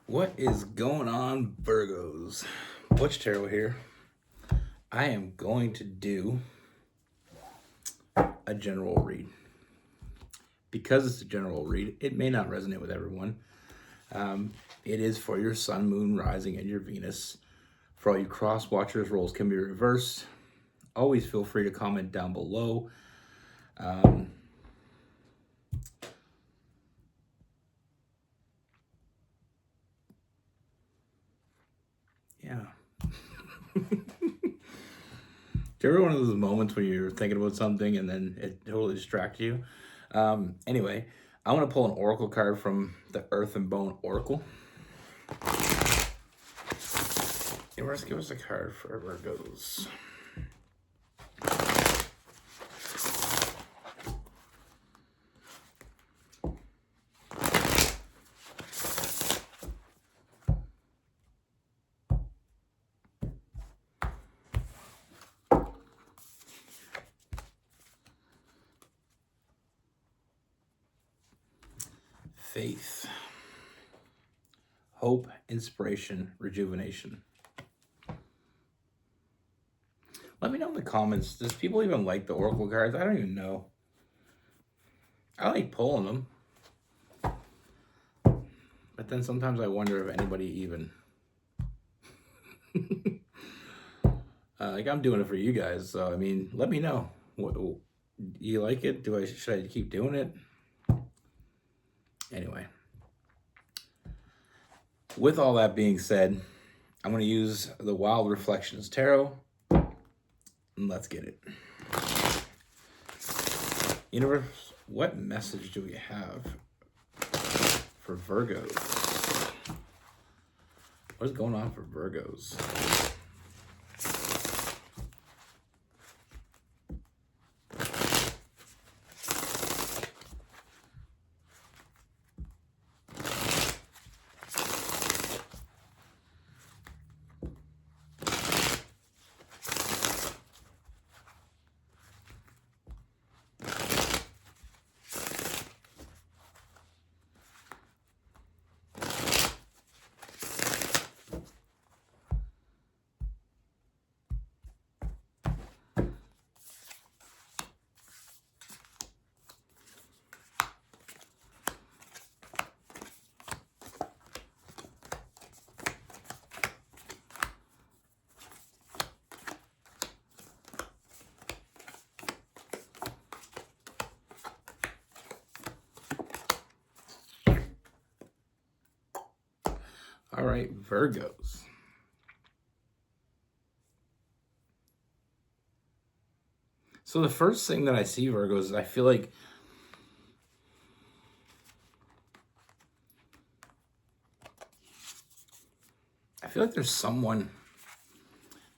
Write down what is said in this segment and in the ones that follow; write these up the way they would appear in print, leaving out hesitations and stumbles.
What is going on, Virgos? Butch Tarot here. I am going to do a general read. Because it's a general read, it may not resonate with everyone. It is for your Sun, Moon, Rising, and your Venus. For all you cross watchers, roles can be reversed. Always feel free to comment down below. Yeah. Do you ever one of those moments where you're thinking about something and then it totally distracts you? Anyway, I want to pull an oracle card from the Earth and Bone Oracle. Universe, give us a card for Virgos. Faith, hope, inspiration, rejuvenation. Let me know in the comments, does people even like the oracle cards? I don't even know. I like pulling them. But then sometimes I wonder if anybody even... like, I'm doing it for you guys, so I mean, let me know. What, do you like it? Should I keep doing it? Anyway, with all that being said, I'm going to use the Wild Reflections Tarot, and let's get it. Universe, what message do we have for Virgos? What is going on for Virgos? All right, Virgos. So the first thing that I see, Virgos, is I feel like there's someone.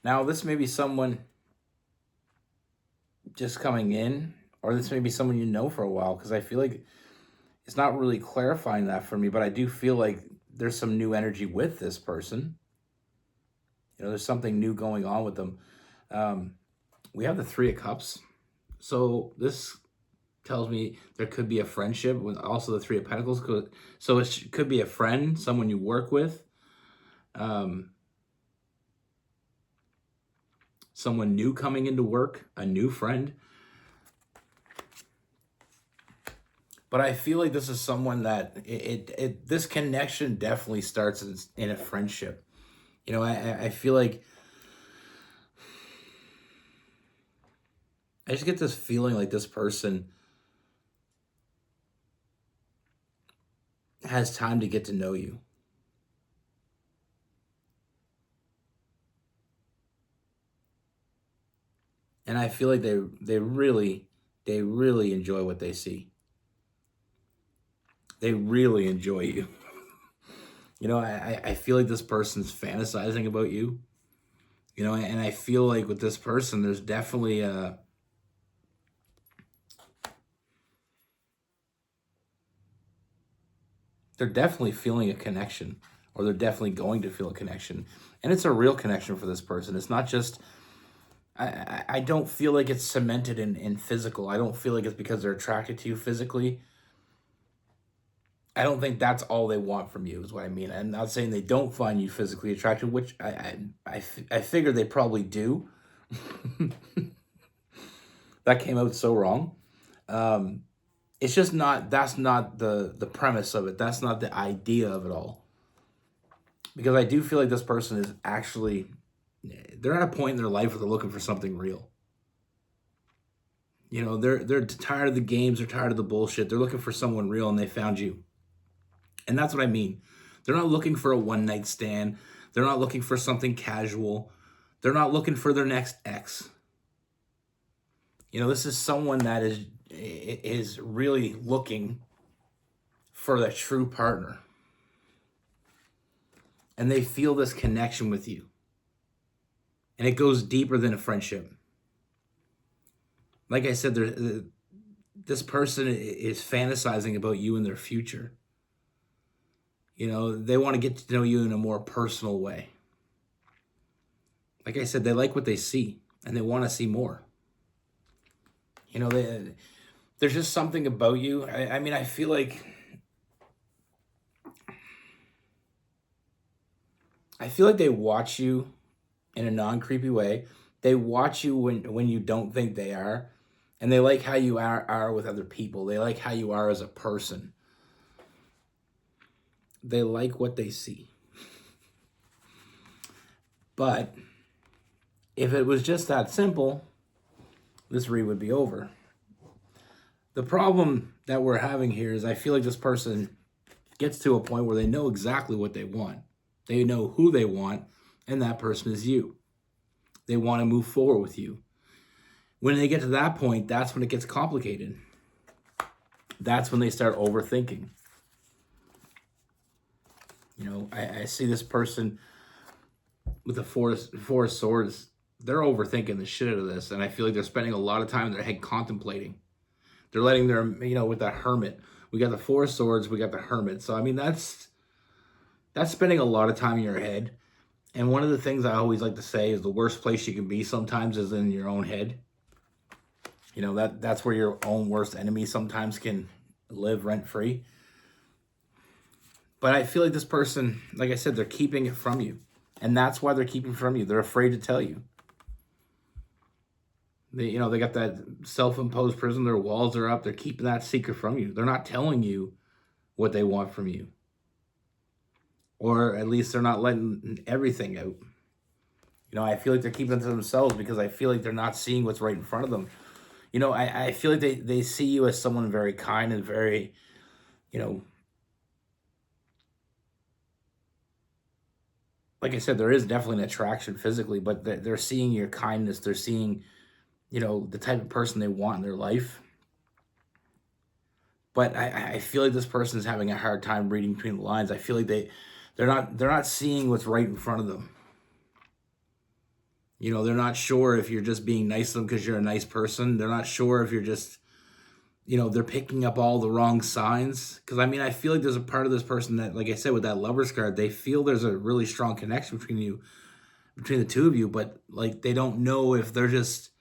Now, this may be someone just coming in, or this may be someone you know for a while, because I feel like it's not really clarifying that for me, but I do feel like there's some new energy with this person. You know, there's something new going on with them. We have the Three of Cups. So this tells me there could be a friendship with also the Three of Pentacles. So it could be a friend, someone you work with, someone new coming into work, a new friend. But I feel like this is someone that this connection definitely starts in a friendship. You know, I feel like I just get this feeling like this person has time to get to know you. And I feel like they really enjoy what they see. They really enjoy you. You know, I feel like this person's fantasizing about you. You know, and I feel like with this person, there's definitely they're definitely feeling a connection, or they're definitely going to feel a connection. And it's a real connection for this person. It's not just, I don't feel like it's cemented in physical. I don't feel like it's because they're attracted to you physically. I don't think that's all they want from you, is what I mean. I'm not saying they don't find you physically attractive, which I figure they probably do. That came out so wrong. Um, it's just not, that's not the premise of it. That's not the idea of it all. Because I do feel like this person is actually, they're at a point in their life where they're looking for something real. You know, they're tired of the games, they're tired of the bullshit. They're looking for someone real, and they found you. And that's what I mean. They're not looking for a one night stand. They're not looking for something casual. They're not looking for their next ex. You know, this is someone that is really looking for that true partner. And they feel this connection with you. And it goes deeper than a friendship. Like I said, this person is fantasizing about you in their future. You know, they want to get to know you in a more personal way. Like I said, they like what they see, and they want to see more. You know, there's just something about you. I mean, I feel like they watch you in a non-creepy way. They watch you when you don't think they are, and they like how you are with other people. They like how you are as a person. They like what they see. But if it was just that simple, this read would be over. The problem that we're having here is I feel like this person gets to a point where they know exactly what they want. They know who they want, and that person is you. They want to move forward with you. When they get to that point, that's when it gets complicated. That's when they start overthinking. You know, I see this person with the four of swords. They're overthinking the shit out of this, and I feel like they're spending a lot of time in their head contemplating. They're letting their, you know, with that hermit. We got the four of swords, we got the hermit. So I mean, that's spending a lot of time in your head. And one of the things I always like to say is the worst place you can be sometimes is in your own head. You know, that's where your own worst enemy sometimes can live rent free. But I feel like this person, like I said, they're keeping it from you. And that's why they're keeping it from you. They're afraid to tell you. They got that self-imposed prison. Their walls are up. They're keeping that secret from you. They're not telling you what they want from you. Or at least they're not letting everything out. You know, I feel like they're keeping it to themselves because I feel like they're not seeing what's right in front of them. You know, I feel like they see you as someone very kind and very, you know, like I said, there is definitely an attraction physically, but they're seeing your kindness. They're seeing, you know, the type of person they want in their life. But I feel like this person is having a hard time reading between the lines. I feel like they're not seeing what's right in front of them. You know, they're not sure if you're just being nice to them because you're a nice person. They're not sure if you're just, you know, they're picking up all the wrong signs. Because, I mean, I feel like there's a part of this person that, like I said, with that Lover's card, they feel there's a really strong connection between the two of you. But, like, they don't know if they're just,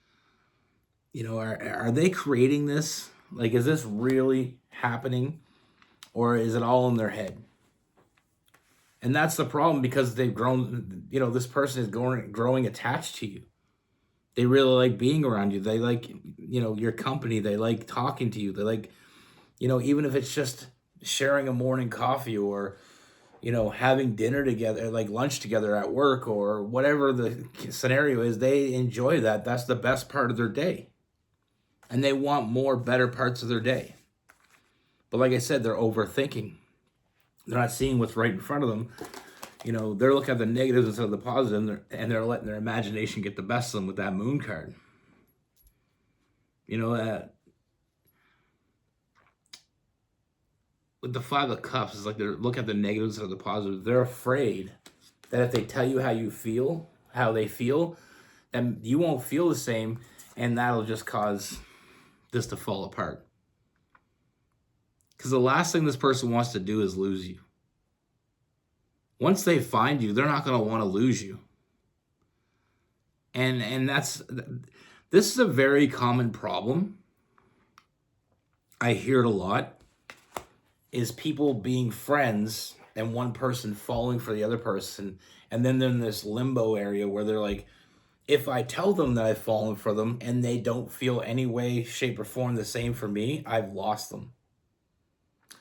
you know, are they creating this? Like, is this really happening? Or is it all in their head? And that's the problem because they've grown, you know, this person is growing attached to you. They really like being around you. They like, you know, your company. They like talking to you. They like, you know, even if it's just sharing a morning coffee or, you know, having dinner together, like lunch together at work or whatever the scenario is, they enjoy that. That's the best part of their day. And they want more better parts of their day. But like I said, they're overthinking. They're not seeing what's right in front of them. You know, they're looking at the negatives instead of the positive, and they're letting their imagination get the best of them with that moon card. You know, with the Five of Cups, it's like they're looking at the negatives instead of the positives. They're afraid that if they tell you how they feel, then you won't feel the same, and that'll just cause this to fall apart. Because the last thing this person wants to do is lose you. Once they find you, they're not going to want to lose you. And this is a very common problem. I hear it a lot. is people being friends and one person falling for the other person. And then they're in this limbo area where they're like, if I tell them that I've fallen for them and they don't feel any way, shape, or form the same for me, I've lost them.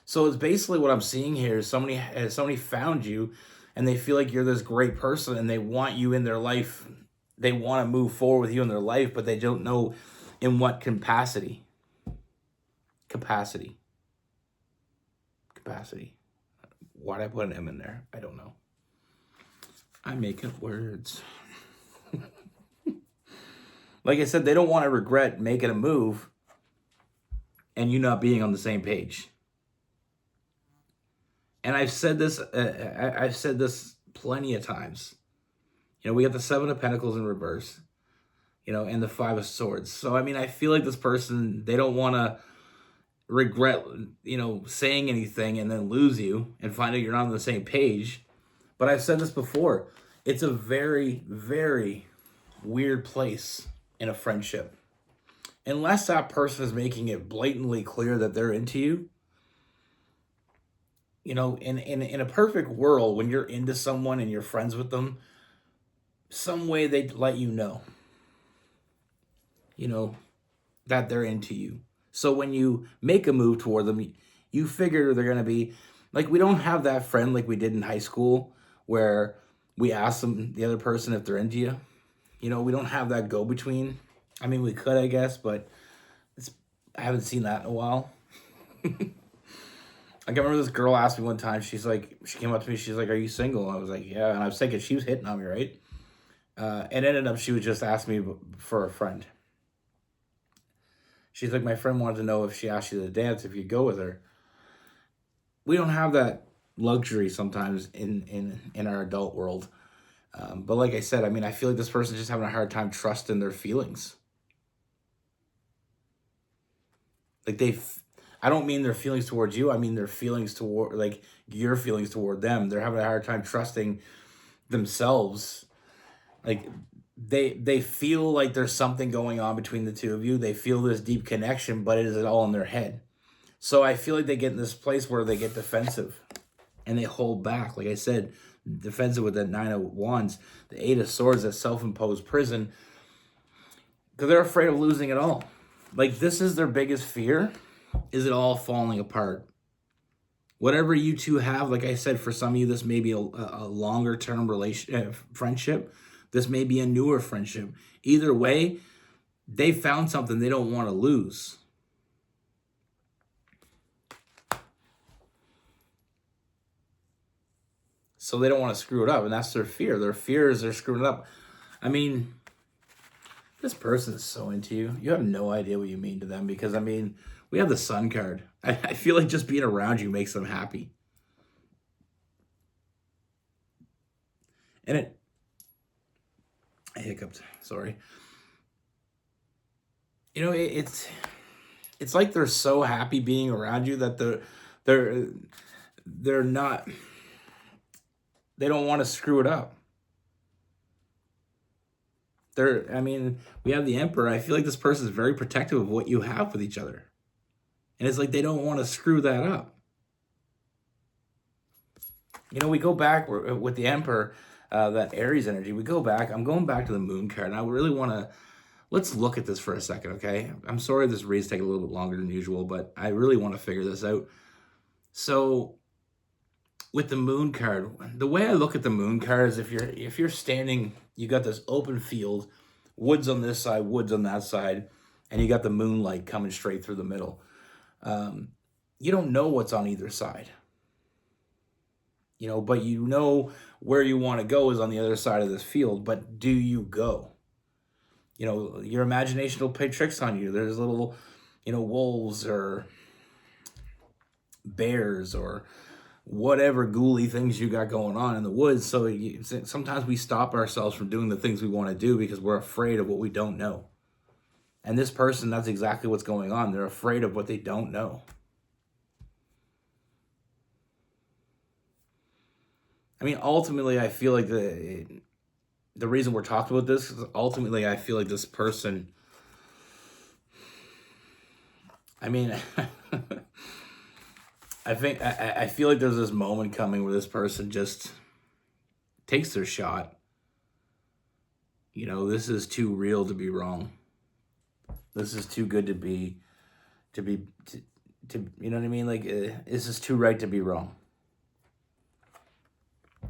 So it's basically what I'm seeing here is somebody found you and they feel like you're this great person and they want you in their life. They want to move forward with you in their life, but they don't know in what capacity. Capacity. Why'd I put an M in there? I don't know. I make up words. Like I said, they don't want to regret making a move and you not being on the same page. And I've said this plenty of times. You know, we have the Seven of Pentacles in reverse, you know, and the Five of Swords. So, I mean, I feel like this person, they don't want to regret, you know, saying anything and then lose you and find out you're not on the same page. But I've said this before. It's a very, very weird place in a friendship. Unless that person is making it blatantly clear that they're into you. You know, in a perfect world, when you're into someone and you're friends with them, some way they let you know, that they're into you. So when you make a move toward them, you figure they're going to be, like, we don't have that friend like we did in high school where we ask them, the other person, if they're into you. You know, we don't have that go-between. I mean, we could, I guess, but I haven't seen that in a while. I can remember this girl asked me one time, she came up to me, she's like, are you single? I was like, yeah. And I was thinking she was hitting on me, right? And ended up, she would just ask me for a friend. She's like, my friend wanted to know if she asked you to dance, if you'd go with her. We don't have that luxury sometimes in our adult world. But like I said, I mean, I feel like this person's just having a hard time trusting their feelings. Like I don't mean their feelings towards you. I mean their feelings toward, like, your feelings toward them. They're having a hard time trusting themselves. Like, they feel like there's something going on between the two of you. They feel this deep connection, but it is all in their head. So I feel like they get in this place where they get defensive and they hold back. Like I said, defensive with that Nine of Wands, the Eight of Swords, that self-imposed prison, because they're afraid of losing it all. Like, this is their biggest fear, is it all falling apart. Whatever you two have, like I said, for some of you, this may be a longer-term friendship. This may be a newer friendship. Either way, they found something they don't want to lose. So they don't want to screw it up, and that's their fear. Their fear is they're screwing it up. I mean, this person is so into you. You have no idea what you mean to them, because, I mean, we have the Sun card. I feel like just being around you makes them happy. And I hiccuped, sorry. You know, it's like they're so happy being around you that they're not, they don't want to screw it up. I mean, we have the Emperor. I feel like this person is very protective of what you have with each other. And it's like they don't want to screw that up. You know, we go back with the Emperor, that Aries energy. We go back. I'm going back to the Moon card. And I really want to, let's look at this for a second, okay? I'm sorry this read's taking a little bit longer than usual, but I really want to figure this out. So, with the Moon card, the way I look at the Moon card is if you're standing, you got this open field, woods on this side, woods on that side, and you got the moonlight coming straight through the middle. You don't know what's on either side. You know, but you know where you want to go is on the other side of this field, but do you go? You know, your imagination will play tricks on you. There's little, wolves or bears or whatever ghouly things you got going on in the woods. So sometimes we stop ourselves from doing the things we want to do because we're afraid of what we don't know. And this person, that's exactly what's going on. They're afraid of what they don't know. I mean, ultimately, I feel like the reason we're talking about this is ultimately I feel like this person, I mean, I feel like there's this moment coming where this person just takes their shot. This is too real to be wrong. This is too good to be to you know what I mean? Like this is too right to be wrong.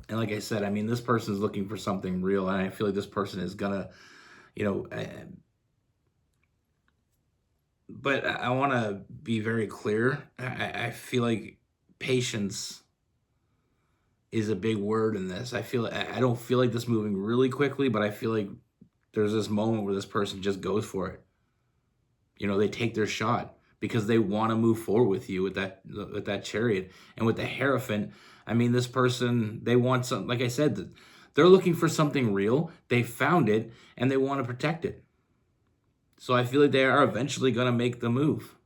And like I said, I mean, this person is looking for something real, and I feel like this person is gonna, you know, but I want to be very clear. I feel like patience is a big word in this. I don't feel like this moving really quickly, but I feel like there's this moment where this person just goes for it. They take their shot because they want to move forward with you with that chariot and with the Hierophant. I mean, this person, they want something. Like I said, they're looking for something real. They found it and they want to protect it. So I feel like they are eventually going to make the move.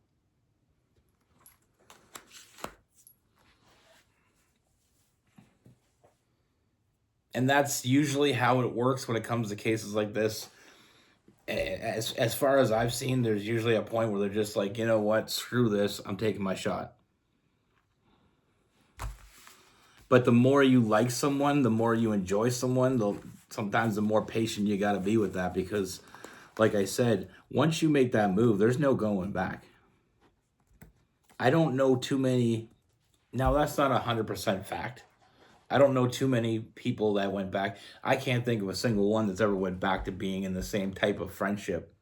And that's usually how it works when it comes to cases like this. As far as I've seen, there's usually a point where they're just like, you know what, screw this, I'm taking my shot. But the more you like someone, the more you enjoy someone, sometimes the more patient you got to be with that, because like I said, once you make that move, there's no going back. I don't know too many. Now, that's not 100% fact. I don't know too many people that went back. I can't think of a single one that's ever went back to being in the same type of friendship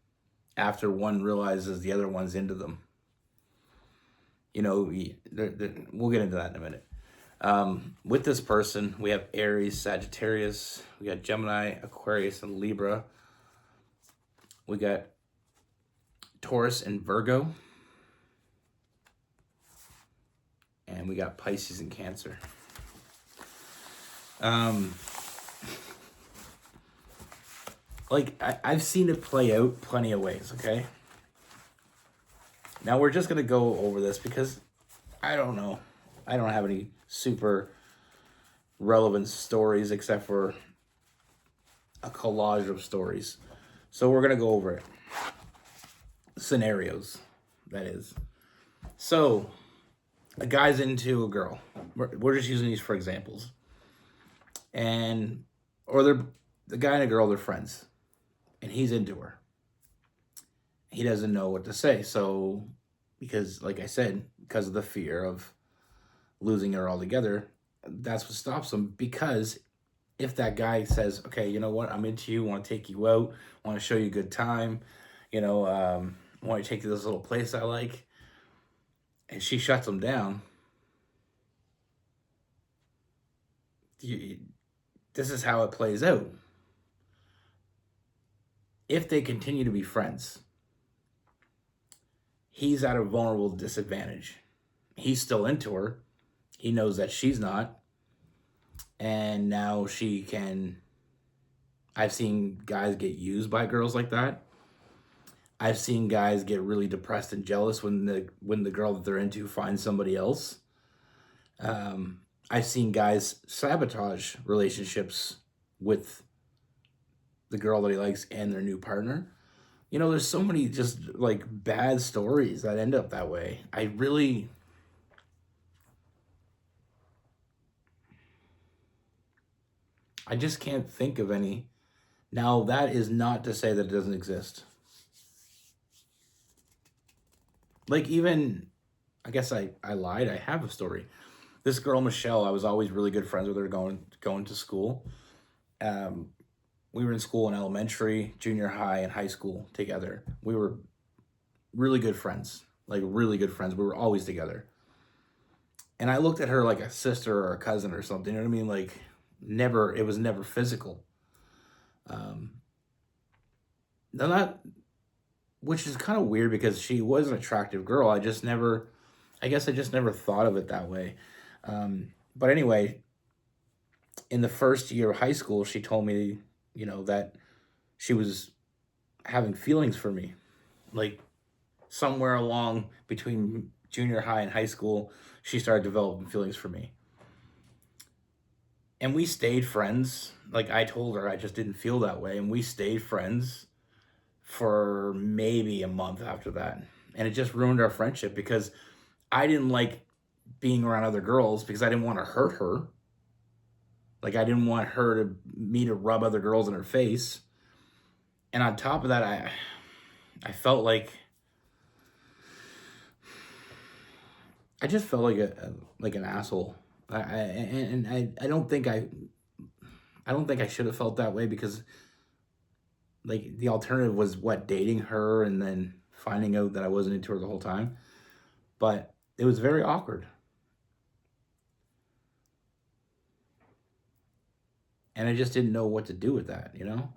after one realizes the other one's into them. We'll get into that in a minute. With this person, we have Aries, Sagittarius, we got Gemini, Aquarius, and Libra. We got Taurus and Virgo. And we got Pisces and Cancer. I've seen it play out plenty of ways, okay? Now we're just going to go over this because I don't know. I don't have any super relevant stories except for a collage of stories. So we're going to go over it. Scenarios, that is. So, a guy's into a girl. We're just using these for examples. Or the guy and a girl, they're friends. And he's into her. He doesn't know what to say. So, because, like I said, because of the fear of losing her altogether, that's what stops him. Because if that guy says, okay, you know what, I'm into you, want to take you out, want to show you a good time, want to take you to this little place I like, and she shuts him down, this is how it plays out. If they continue to be friends, he's at a vulnerable disadvantage. He's still into her. He knows that she's not. And now she can... I've seen guys get used by girls like that. I've seen guys get really depressed and jealous when the girl that they're into finds somebody else. I've seen guys sabotage relationships with the girl that he likes and their new partner. There's so many just like bad stories that end up that way. I just can't think of any. Now, that is not to say that it doesn't exist. Like, even, I guess I lied. I have a story. This girl, Michelle, I was always really good friends with her going to school. We were in school in elementary, junior high, and high school together. We were really good friends, like really good friends. We were always together. And I looked at her like a sister or a cousin or something. You know what I mean? Like, it was never physical. Which is kind of weird because she was an attractive girl. I guess I just never thought of it that way. But anyway, in the first year of high school, she told me, that she was having feelings for me. Like, somewhere along between junior high and high school, she started developing feelings for me. And we stayed friends. Like, I told her I just didn't feel that way. And we stayed friends for maybe a month after that. And it just ruined our friendship because I didn't like being around other girls because I didn't want to hurt her. Like I didn't want me to rub other girls in her face. And on top of that, I felt like I just felt like like an asshole. I don't think I don't think I should have felt that way because like the alternative was what, dating her and then finding out that I wasn't into her the whole time. But it was very awkward. And I just didn't know what to do with that, you know?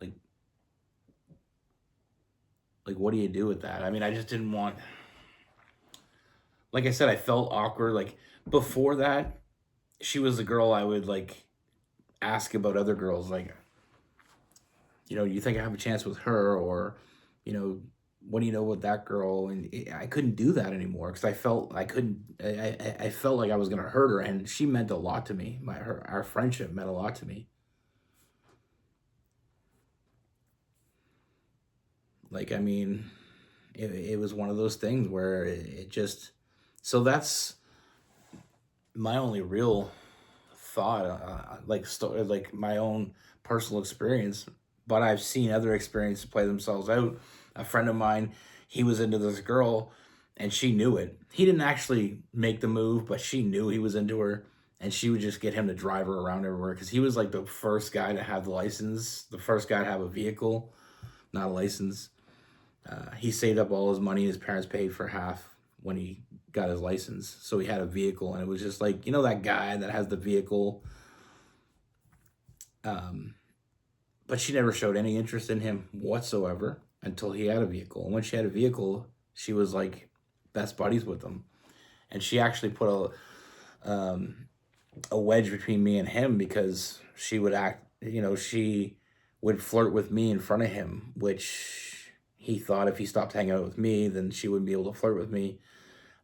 Like like what do you do with that? I mean, I just didn't want, like I said, I felt awkward. Like before that, she was the girl I would like ask about other girls, like, you think I have a chance with her, or, you know, what do you know with that girl? And I couldn't do that anymore because I felt I couldn't. I felt like I was gonna hurt her, and she meant a lot to me. Our friendship meant a lot to me. Like I mean, it was one of those things where it just. So that's my only real thought, like my own personal experience. But I've seen other experiences play themselves out. A friend of mine, he was into this girl, and she knew it. He didn't actually make the move, but she knew he was into her, and she would just get him to drive her around everywhere because he was like the first guy to have the license, the first guy to have a vehicle, not a license. He saved up all his money. His parents paid for half when he got his license. So he had a vehicle, and it was just like, that guy that has the vehicle. But she never showed any interest in him whatsoever until he had a vehicle. And when she had a vehicle, she was like best buddies with him. And she actually put a wedge between me and him because she would she would flirt with me in front of him, which he thought if he stopped hanging out with me, then she wouldn't be able to flirt with me.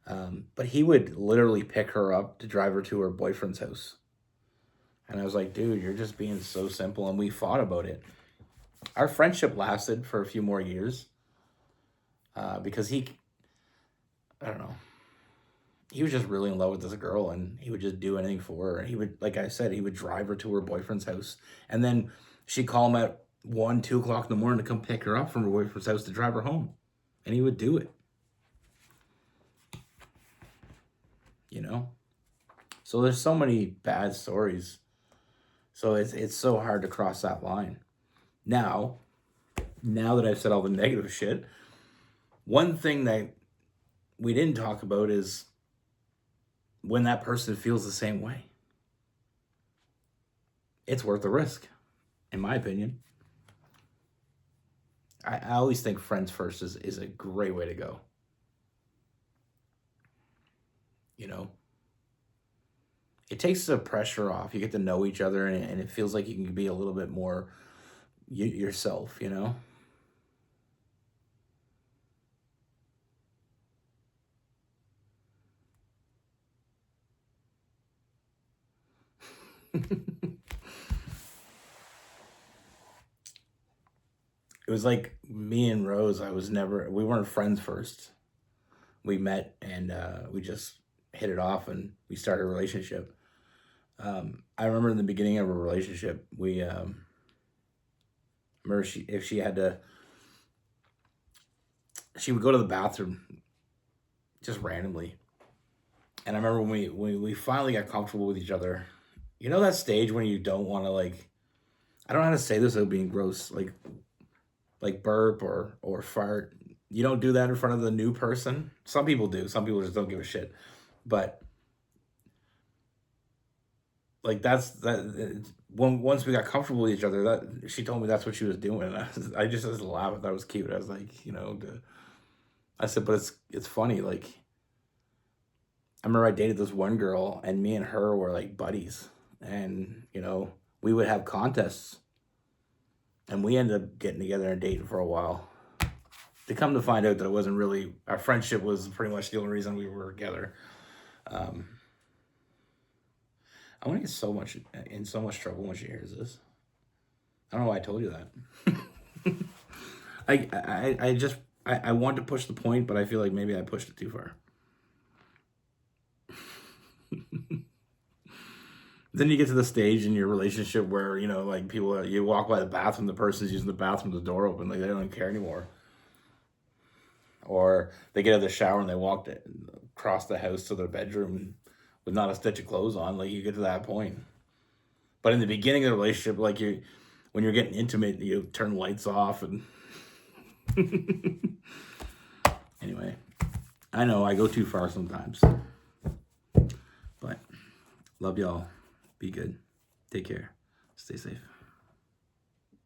But he would literally pick her up to drive her to her boyfriend's house. And I was like, dude, you're just being so simple. And we fought about it. Our friendship lasted for a few more years because I don't know, he was just really in love with this girl, and he would just do anything for her. He would, like I said, he would drive her to her boyfriend's house. And then she'd call him at 1, 2 o'clock in the morning to come pick her up from her boyfriend's house to drive her home. And he would do it. So there's so many bad stories. So it's so hard to cross that line. Now that I've said all the negative shit, one thing that we didn't talk about is when that person feels the same way. It's worth the risk, in my opinion. I always think friends first is a great way to go. It takes the pressure off. You get to know each other, and it feels like you can be a little bit more yourself, It was like me and Rose. We weren't friends first. We met, and we just hit it off, and we started a relationship. I remember in the beginning of a relationship, we remember if she had to, she would go to the bathroom just randomly. And I remember when we finally got comfortable with each other, that stage when you don't want to, like, I don't know how to say this without being gross, like burp or fart. You don't do that in front of the new person. Some people do. Some people just don't give a shit. But like once we got comfortable with each other, that she told me that's what she was doing. And I just laughed. That was cute. I was like, I said, but it's funny. Like, I remember I dated this one girl, and me and her were like buddies, and we would have contests, and we ended up getting together and dating for a while. To come to find out that it wasn't really, our friendship was pretty much the only reason we were together. I want to get in so much trouble when she hears this. I don't know why I told you that. I want to push the point, but I feel like maybe I pushed it too far. Then you get to the stage in your relationship where, like people, you walk by the bathroom, the person's using the bathroom, the door open, like they don't care anymore. Or they get out of the shower and they walk across the house to their bedroom with not a stitch of clothes on. Like you get to that point. But in the beginning of the relationship, like when you're getting intimate, you turn the lights off and anyway, I know I go too far sometimes, but love y'all. Be good. Take care. Stay safe.